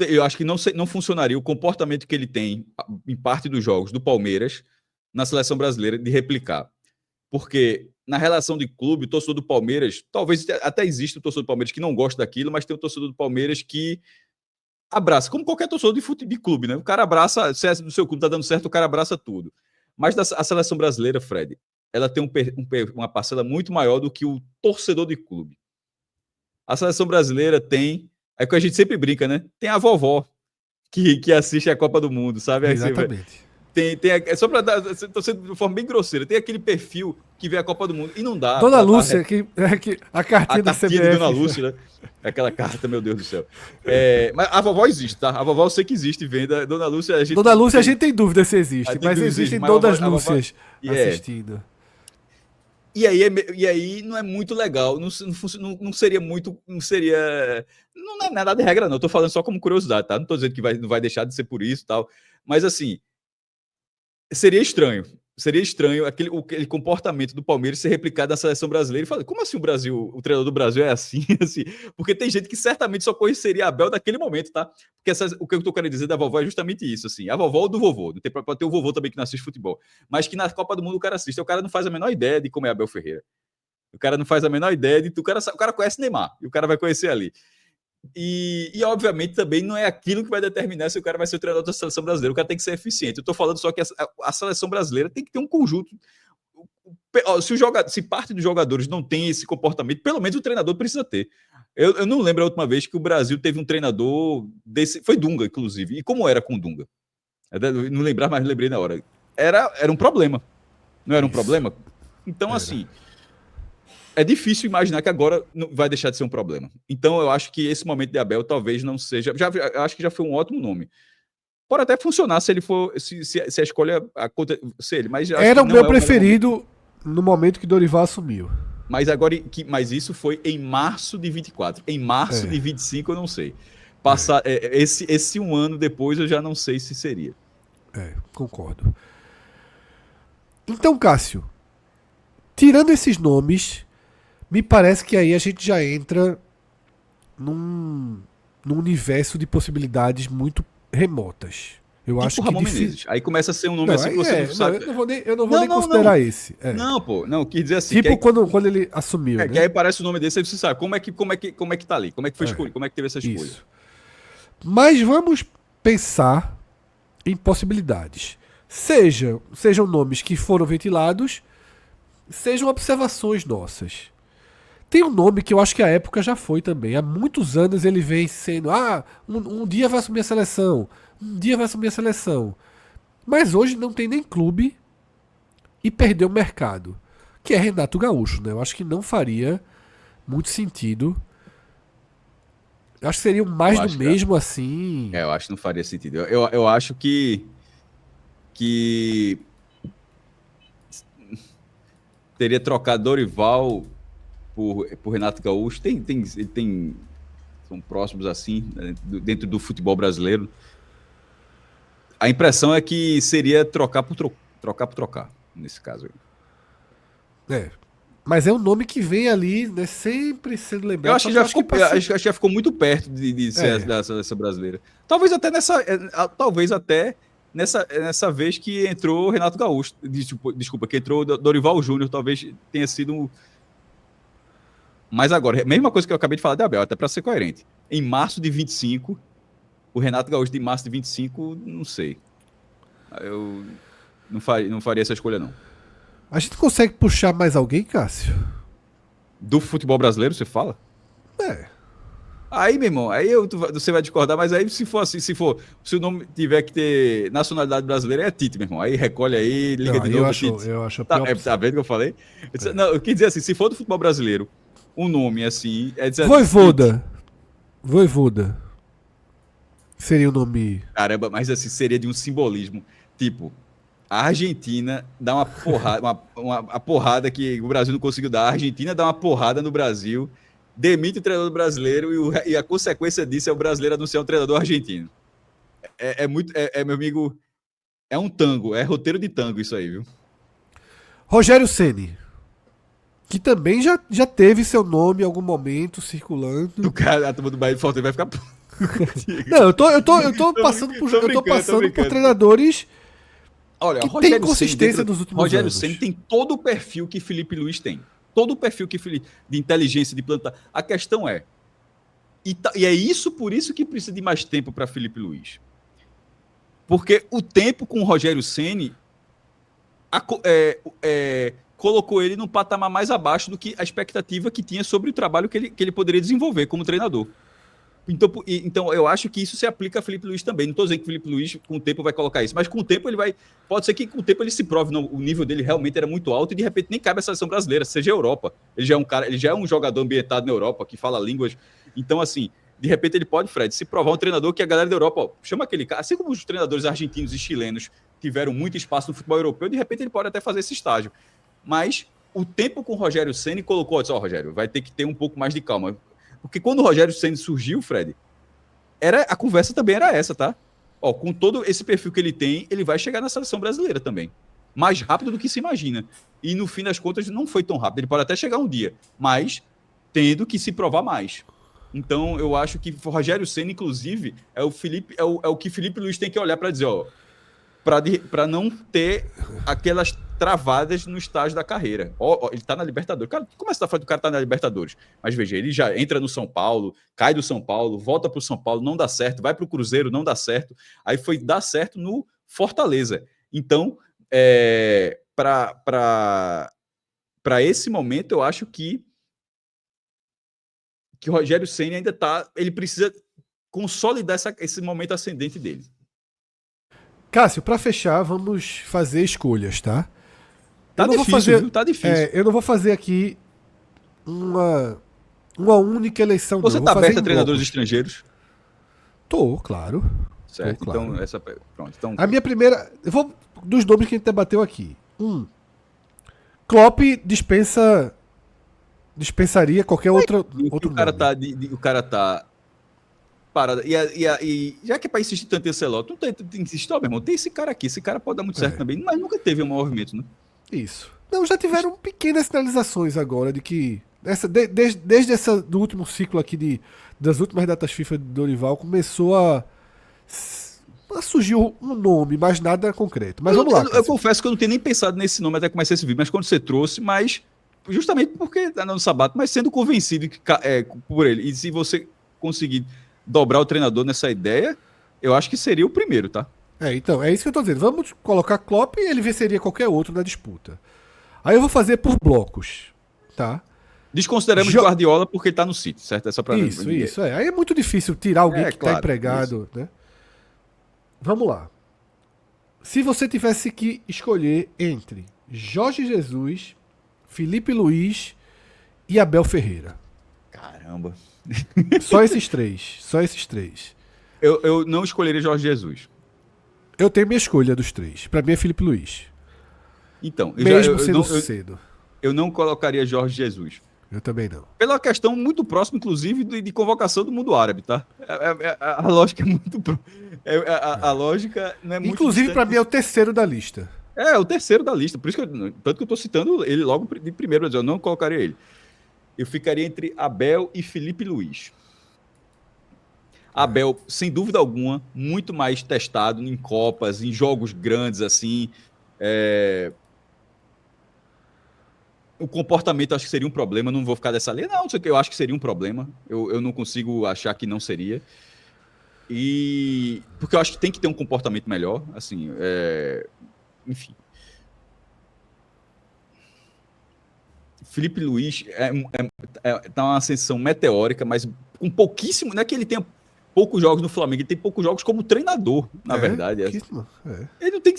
eu acho que não funcionaria o comportamento que ele tem em parte dos jogos do Palmeiras na seleção brasileira de replicar. Porque na relação de clube, o torcedor do Palmeiras, talvez até exista o torcedor do Palmeiras que não gosta daquilo, mas tem o torcedor do Palmeiras que abraça, como qualquer torcedor de clube, né? O cara abraça, se do seu clube tá dando certo, o cara abraça tudo. Mas a seleção brasileira, Fred, ela tem uma parcela muito maior do que o torcedor de clube. A seleção brasileira tem, é que a gente sempre brinca, né? Tem a vovó que assiste a Copa do Mundo, sabe? Exatamente. Só para dar, estou sendo de forma bem grosseira, tem aquele perfil que vê a Copa do Mundo e não dá. Dona Lúcia, que a cartinha da CBF. De Dona Lúcia, né? Aquela carta, meu Deus do céu. Mas a vovó existe, tá? A vovó eu sei que existe, venda. Dona Lúcia, a gente tem dúvida se existe, mas existem Donas Lúcias assistindo. E aí não é muito legal, não seria muito, não é nada de regra não, eu tô falando só como curiosidade, tá? Não tô dizendo que não vai deixar de ser por isso e tal, mas assim, seria estranho aquele comportamento do Palmeiras ser replicado na seleção brasileira e falar, como assim o treinador do Brasil é assim? Assim, porque tem gente que certamente só conheceria Abel naquele momento, tá? Porque o que eu tô querendo dizer da vovó é justamente isso, assim, a vovó ou do vovô, pode ter o vovô também que não assiste futebol, mas que na Copa do Mundo o cara assiste, o cara não faz a menor ideia de como é Abel Ferreira. O cara não faz a menor ideia o cara conhece Neymar, e o cara vai conhecer ali. E, obviamente, também não é aquilo que vai determinar se o cara vai ser o treinador da seleção brasileira. O cara tem que ser eficiente. Eu estou falando só que a seleção brasileira tem que ter um conjunto. Se parte dos jogadores não tem esse comportamento, pelo menos o treinador precisa ter. Eu não lembro a última vez que o Brasil teve um treinador desse. Foi Dunga, inclusive. E como era com Dunga? Eu não lembrar, mas lembrei na hora. Era um problema. Não era um problema? Então, assim. é difícil imaginar que agora não vai deixar de ser um problema. Então eu acho que esse momento de Abel talvez não seja. Eu acho que já foi um ótimo nome. Pode até funcionar se ele for. Se a escolha acontecer ele, mas Era o meu preferido no momento que Dorival assumiu. Mas agora, mas isso foi em março de 24. Em março de 25 eu não sei. Esse um ano depois eu já não sei se seria. Concordo. Então, Cássio, tirando esses nomes, me parece que aí a gente já entra num universo de possibilidades muito remotas. Eu tipo acho Ramon que Menezes. Aí começa a ser um nome assim que você não sabe. Eu não vou nem considerar esse. Não, pô. Não, quis dizer assim. Tipo aí, quando ele assumiu. Que aí parece o nome desse, aí você sabe como é que tá ali, como é que foi escolhido, como é que teve essa escolha. Isso. Mas vamos pensar em possibilidades. Sejam nomes que foram ventilados, sejam observações nossas. Tem um nome que eu acho que a época já foi também. Há muitos anos ele vem sendo. Um dia vai assumir a seleção. Um dia vai assumir a seleção. Mas hoje não tem nem clube e perdeu o mercado. Que é Renato Gaúcho, né? Eu acho que não faria muito sentido. Eu acho que seria mais do mesmo assim. Eu acho que não faria sentido. Eu acho que teria trocado Dorival por Renato Gaúcho. São próximos assim, né, dentro do futebol brasileiro. A impressão é que seria trocar por trocar, nesse caso. Mas é um nome que vem ali, né, sempre sendo lembrado. Eu acho que já ficou muito perto de ser da seleção brasileira. Talvez até nessa vez que entrou Renato Gaúcho. Desculpa, que entrou Dorival Júnior, talvez tenha sido. Mas agora, mesma coisa que eu acabei de falar de Abel, até para ser coerente. Em março de 25, o Renato Gaúcho de março de 25, não sei. Eu não faria essa escolha, não. A gente consegue puxar mais alguém, Cássio? Do futebol brasileiro, você fala? Aí, meu irmão, você vai discordar, mas aí se o nome tiver que ter nacionalidade brasileira, é Tite, meu irmão. Aí recolhe aí, liga de novo. Eu acho tá vendo o que eu falei? Não, eu quis dizer assim, se for do futebol brasileiro, um nome assim, é dizer Voivoda. Seria o nome. Caramba, mas assim, seria de um simbolismo. Tipo, a Argentina dá uma porrada, uma porrada que o Brasil não conseguiu dar. A Argentina dá uma porrada no Brasil, demite o treinador brasileiro e a consequência disso é o brasileiro anunciar um treinador argentino. Meu amigo, é um tango, é roteiro de tango isso aí, viu? Rogério Ceni, que também já teve seu nome em algum momento circulando. O cara, a turma do Bahia de Fortaleza vai ficar. Não, eu tô passando por treinadores. Olha, que tem consistência nos últimos anos. Rogério Ceni tem todo o perfil que Felipe Luiz tem. Todo o perfil de inteligência, de planta. A questão é. E é por isso que precisa de mais tempo para Felipe Luiz. Porque o tempo com o Rogério Ceni colocou ele num patamar mais abaixo do que a expectativa que tinha sobre o trabalho que ele poderia desenvolver como treinador. Então, eu acho que isso se aplica a Felipe Luiz também. Não estou dizendo que o Felipe Luiz, com o tempo, vai colocar isso, mas com o tempo ele vai. Pode ser que com o tempo ele se prove. O nível dele realmente era muito alto e de repente nem cabe a seleção brasileira, seja a Europa. Ele já é um jogador ambientado na Europa, que fala línguas. Então, assim, de repente ele pode, Fred, se provar um treinador que a galera da Europa, chama aquele cara. Assim como os treinadores argentinos e chilenos tiveram muito espaço no futebol europeu, de repente ele pode até fazer esse estágio. Mas o tempo com o Rogério Ceni colocou, Rogério, vai ter que ter um pouco mais de calma. Porque quando o Rogério Ceni surgiu, Fred, a conversa também era essa, tá? Com todo esse perfil que ele tem, ele vai chegar na seleção brasileira também. Mais rápido do que se imagina. E no fim das contas não foi tão rápido. Ele pode até chegar um dia, mas tendo que se provar mais. Então eu acho que o Rogério Ceni, inclusive, é o que Felipe Luiz tem que olhar para dizer, para não ter aquelas travadas no estágio da carreira. Ele tá na Libertadores. Cara, como é que você tá falando que o cara tá na Libertadores? Mas veja, ele já entra no São Paulo, cai do São Paulo, volta pro São Paulo, não dá certo, vai pro Cruzeiro, não dá certo. Aí foi dar certo no Fortaleza. Então, para esse momento, eu acho que o Rogério Ceni ainda ele precisa consolidar esse momento ascendente dele. Cássio, para fechar, vamos fazer escolhas, tá? Tá difícil, viu? Tá difícil. Eu não vou fazer aqui uma única eleição. Você não. está Vou fazer aberto a em treinadores blocos. estrangeiros? Tô, claro. Certo, Tô, claro. então pronto. Então, A minha primeira. Eu vou dos nomes que a gente debateu aqui. Klopp dispensaria qualquer outro o cara nome. tá, o cara tá parado. E já que é para insistir tanto em Ancelotti, não tem que insistir, ó, meu irmão, tem esse cara aqui, esse cara pode dar muito certo É. também, mas nunca teve um movimento, né? Isso. Não, já tiveram pequenas sinalizações agora de que. Desde do último ciclo aqui das últimas datas FIFA de Dorival, começou a surgir um nome, mas nada concreto. Mas vamos lá. Eu confesso que eu não tinha nem pensado nesse nome até começar esse vídeo, mas quando você trouxe, mas justamente porque tá no Sabato, mas sendo convencido por ele, e se você conseguir dobrar o treinador nessa ideia, eu acho que seria o primeiro, tá? Então, é isso que eu tô dizendo. Vamos colocar Klopp e ele venceria qualquer outro na disputa. Aí eu vou fazer por blocos, tá? Desconsideramos Guardiola porque ele tá no City, certo? É só pra Isso. Aí é muito difícil tirar alguém que tá empregado, né? Vamos lá. Se você tivesse que escolher entre Jorge Jesus, Felipe Luiz e Abel Ferreira. Caramba. Só esses três. Eu não escolheria Jorge Jesus. Eu tenho minha escolha dos três. Pra mim é Felipe Luiz. Então, mesmo sendo cedo. Eu não colocaria Jorge Jesus. Eu também não. Pela questão muito próxima, inclusive, de convocação do mundo árabe, tá? A lógica é muito. A lógica não é muito. Inclusive, para mim, é o terceiro da lista. É o terceiro da lista. Por isso tanto que eu tô citando ele logo de primeiro, mas eu não colocaria ele. Eu ficaria entre Abel e Felipe Luiz. Abel, sem dúvida alguma, muito mais testado em Copas, em jogos grandes, assim. O comportamento acho que seria um problema, não vou ficar dessa linha, não sei o que, eu acho que seria um problema, eu não consigo achar que não seria, porque eu acho que tem que ter um comportamento melhor, assim, enfim. Felipe Luiz tá uma ascensão meteórica, mas com pouquíssimo, não é que ele tenha poucos jogos no Flamengo, ele tem poucos jogos como treinador, na verdade. Ele não tem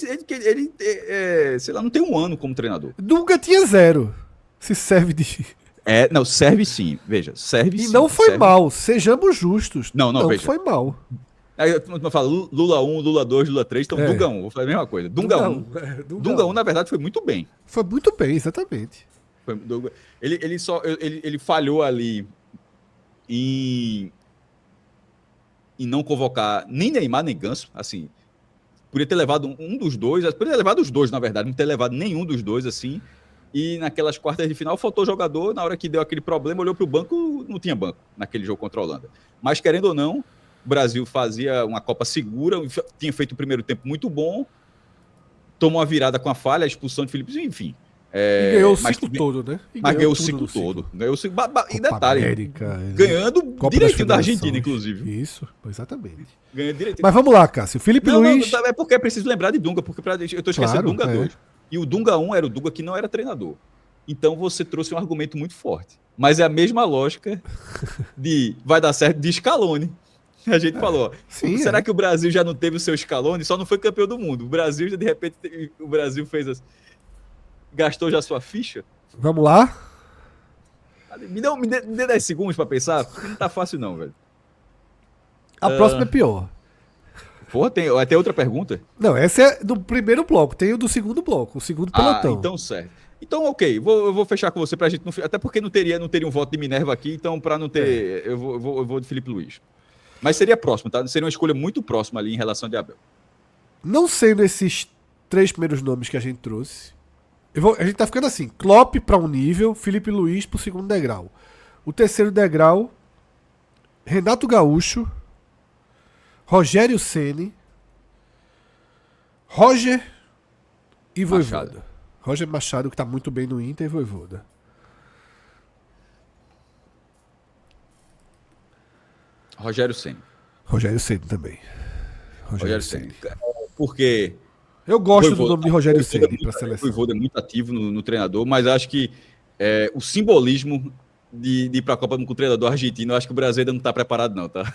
sei lá, não tem um ano como treinador. Nunca tinha 0. Se serve de. Não, serve sim. Veja, serve e sim. E não foi serve. Mal, sejamos justos. Não veja. Foi mal. Aí eu falo Lula 1, Lula 2, Lula 3, então Dunga 1, vou fazer a mesma coisa. Dunga 1. Dunga 1, na verdade, foi muito bem. Foi muito bem, exatamente. Ele falhou ali em não convocar nem Neymar, nem Ganso, assim. Podia ter levado um dos dois, podia ter levado os dois, na verdade, não ter levado nenhum dos dois, assim. E naquelas quartas de final faltou jogador, na hora que deu aquele problema, olhou para o banco, não tinha banco naquele jogo contra a Holanda. Mas, querendo ou não, o Brasil fazia uma Copa segura, tinha feito o primeiro tempo muito bom, tomou uma virada com a falha, a expulsão de Felipe, enfim. E ganhou o ciclo todo, né? Mas ganhou o ciclo todo. E detalhe, América, ganhando direitinho da Argentina, inclusive. Isso, exatamente. Ganhando direitinho. Mas vamos lá, Cássio. Felipe Luiz... Não, é porque é preciso lembrar de Dunga, porque eu tô esquecendo Dunga 2. E o Dunga 1 era o Dunga que não era treinador. Então você trouxe um argumento muito forte. Mas é a mesma lógica de vai dar certo de Scaloni. A gente falou, será que o Brasil já não teve o seu Scaloni? Só não foi campeão do mundo. O Brasil, de repente, fez gastou já sua ficha? Vamos lá? Me dê 10 segundos pra pensar, porque não tá fácil não, velho. A próxima é pior. Porra, tem outra pergunta? Não, essa é do primeiro bloco, tem o do segundo bloco, o segundo pelotão. Então certo. Então, ok, eu vou fechar com você pra gente não... Até porque não teria um voto de Minerva aqui, então pra não ter... Eu vou de Felipe Luiz. Mas seria próximo, tá? Seria uma escolha muito próxima ali em relação de Abel. Não sendo esses 3 primeiros nomes que a gente trouxe, a gente tá ficando assim, Klopp pra um nível, Felipe Luiz pro segundo degrau. O terceiro degrau, Renato Gaúcho, Rogério Ceni, Roger e Vojvoda. Roger Machado, que tá muito bem no Inter, e Vojvoda. Rogério Ceni. Rogério Ceni também. Rogério Ceni. Porque... Eu gosto do nome de Rogério Ceni para a seleção. O Vojvoda é muito ativo no treinador, mas acho que o simbolismo de ir para a Copa com o treinador argentino, eu acho que o Brasil ainda não está preparado não, tá?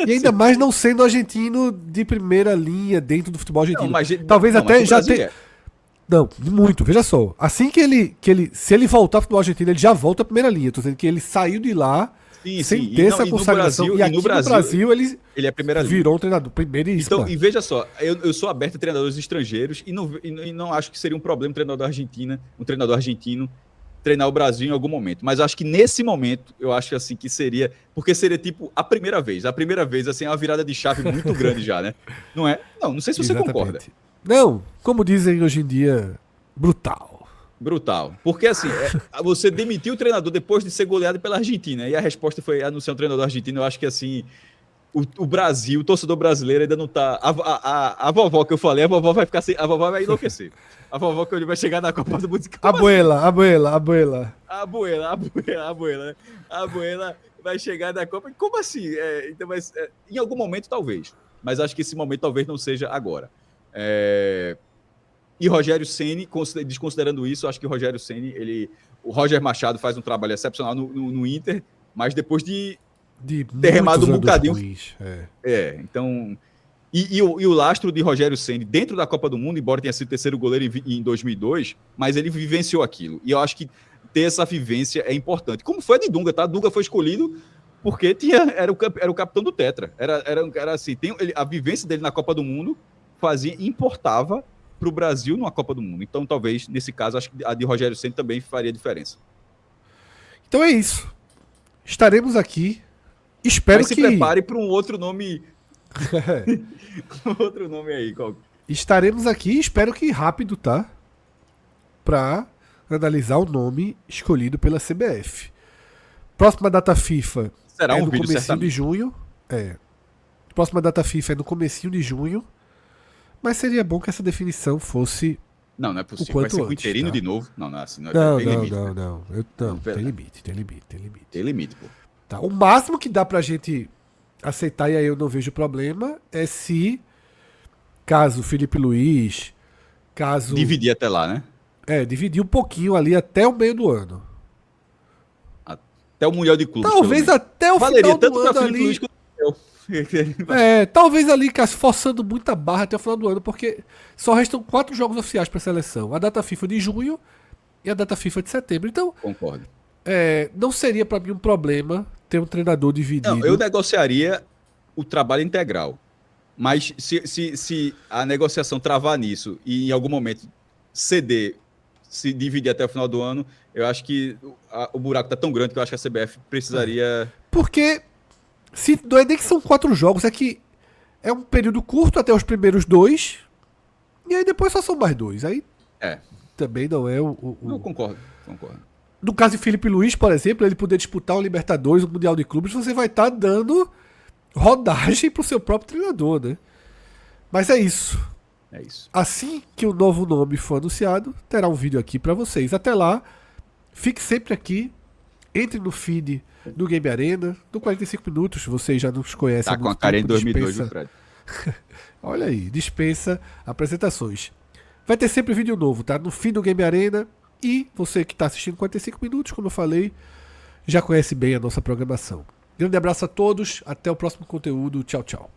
E ainda mais não sendo argentino de primeira linha dentro do futebol argentino. Não, mas, talvez até já tenha... Não, muito, veja só. Assim se ele voltar pro Argentina, ele já volta à primeira linha. Tô dizendo que ele saiu de lá Sim, sim. sem ter essa consagração. E aqui no Brasil ele é a primeira linha. virou um treinador primeiríssimo. Então, e veja só, eu sou aberto a treinadores estrangeiros e não acho que seria um problema um treinador argentino treinar o Brasil em algum momento. Mas acho que nesse momento, eu acho assim que seria, porque seria tipo a primeira vez assim, é uma virada de chave muito grande já, né? Não é? Não sei se você concorda. Não, como dizem hoje em dia, brutal. Brutal. Porque assim, você demitiu o treinador depois de ser goleado pela Argentina, e a resposta foi anunciar um treinador argentino. Eu acho que assim, o Brasil, o torcedor brasileiro ainda não tá. A vovó que eu falei, a vovó vai ficar sem. A vovó vai enlouquecer. A vovó que vai chegar na Copa do Mundo. A abuela. A abuela vai chegar na Copa. Como assim? Então, em algum momento, talvez. Mas acho que esse momento talvez não seja agora. E Rogério Ceni, desconsiderando isso, acho que o Rogério Ceni, o Roger Machado faz um trabalho excepcional no Inter, mas depois de ter remado um bocadinho. Ruins, então. E o lastro de Rogério Ceni dentro da Copa do Mundo, embora tenha sido terceiro goleiro em 2002, mas ele vivenciou aquilo. E eu acho que ter essa vivência é importante. Como foi a de Dunga, tá? Dunga foi escolhido porque era o capitão do Tetra. Era assim, a vivência dele na Copa do Mundo importava para o Brasil numa Copa do Mundo. Então, talvez, nesse caso, acho que a de Rogério Ceni também faria diferença. Então é isso. Estaremos aqui. Espero Mas que... se prepare para um outro nome... outro nome aí, qual? Estaremos aqui, espero que rápido, tá? Para analisar o nome escolhido pela CBF. Próxima data FIFA será no comecinho de junho. Próxima data FIFA é no comecinho de junho. Mas seria bom que essa definição fosse... Não é possível. Vai ser com o interino, tá? De novo? Não é assim. Não, tem limite. Tem limite. Tem limite, pô. Tá. O máximo que dá pra gente aceitar, e aí eu não vejo problema, é se caso Felipe Luiz, dividir até lá, né? Dividir um pouquinho ali até o meio do ano. Até o Mundial de Clubes. Talvez até o final do ano ali. Luiz quanto talvez ali, forçando muita barra até o final do ano, porque só restam 4 jogos oficiais para a seleção. A data FIFA de junho e a data FIFA de setembro. Então, concordo. Não seria para mim um problema ter um treinador dividido. Não, eu negociaria o trabalho integral. Mas se a negociação travar nisso e em algum momento ceder, se dividir até o final do ano, eu acho que o buraco está tão grande que eu acho que a CBF precisaria... Porque... não é nem que são 4 jogos, é que é um período curto até os primeiros 2, e aí depois só são mais 2. Aí também não é o... Não, concordo. No caso de Felipe Luiz, por exemplo, ele poder disputar o Libertadores, o Mundial de Clubes, você vai estar dando rodagem pro seu próprio treinador, né? Mas é isso. Assim que o novo nome for anunciado, terá um vídeo aqui para vocês. Até lá, fique sempre aqui, entre no feed do Game Arena, do 45 minutos, vocês já nos conhecem. Tá com a cara em 2002, viu, Fred? Olha aí, dispensa apresentações. Vai ter sempre vídeo novo, tá? No feed do Game Arena. E você que está assistindo 45 minutos, como eu falei, já conhece bem a nossa programação. Grande abraço a todos, até o próximo conteúdo. Tchau, tchau.